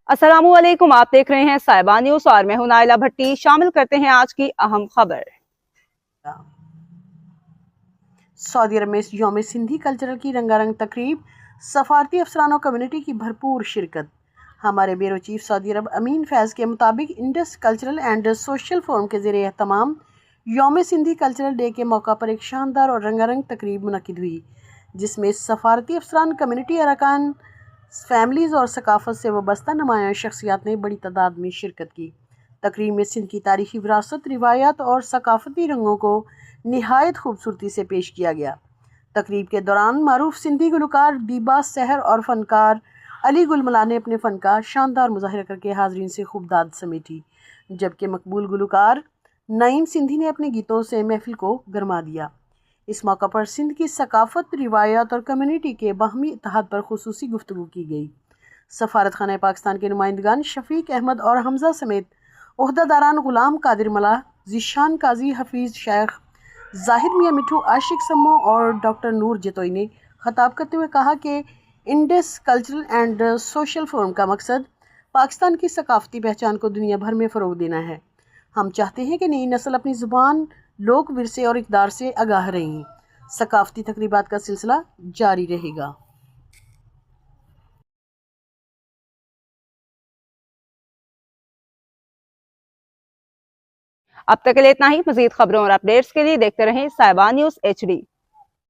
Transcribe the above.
अस्सलामुअलैकुम, आप देख रहे हैं साहिबा न्यूज और मैं हूं नाइला भट्टी। शामिल करते हैं आज की अहम खबर। सऊदी अरब में यौम सिंधी कल्चरल की रंगारंग तकरीब, सफारती अफसरान और कम्युनिटी की भरपूर शिरकत। हमारे ब्यूरो चीफ सऊदी अरब अमीन फैज़ के मुताबिक Indus cultural and social forum के ज़रिए एहतमाम यौम सिंधी कल्चरल डे के मौका पर एक शानदार और रंगारंग तकरीब मुनक्किद हुई, जिसमें सफारती अफसरान, कम्युनिटी अरकान, फैमिलीज़ और सकाफत से वाबस्ता नुमायां शख्सियात ने बड़ी तादाद में शिरकत की। तकरीब में सिंध की तारीखी विरासत, रिवायात और सकाफती रंगों को निहायत खूबसूरती से पेश किया गया। तकरीब के दौरान मारूफ सिंधी गुलकार दीबा सहर और फनकार अली गुलमला ने अपने फ़न का शानदार मुजाहिरा करके हाजरीन से खूब दाद समेटी, जबकि मकबूल गुलकार नईम सिंधी ने अपने गीतों से महफिल को गरमा दिया। इस मौका पर सिंध की सकाफत, रिवायात और कम्युनिटी के बाहमी इत्तेहाद पर खुसूसी गुफ्तगू की गई। सफारत खाना पाकिस्तान के नुमाइंदगान शफीक अहमद और हमजा समेत ओहदेदारान गुलाम कादिर मला, ज़ीशान काजी, हफीज़ शेख, जाहिद मियाँ मिठू, आशिक सम्मो और डॉक्टर नूर जतोई ने खताब करते हुए कहा कि Indus cultural and social forum का मकसद पाकिस्तान की सकाफती पहचान को दुनिया भर में फ़रोग देना है। हम चाहते हैं कि नई नस्ल अपनी ज़ुबान, लोक विरसे और इक़दार से आगाह रहें। सकाफती तकरीबात का सिलसिला जारी रहेगा। अब तक के लिए इतना ही। मजीद खबरों और अपडेट्स के लिए देखते रहें साहिबा न्यूज HD।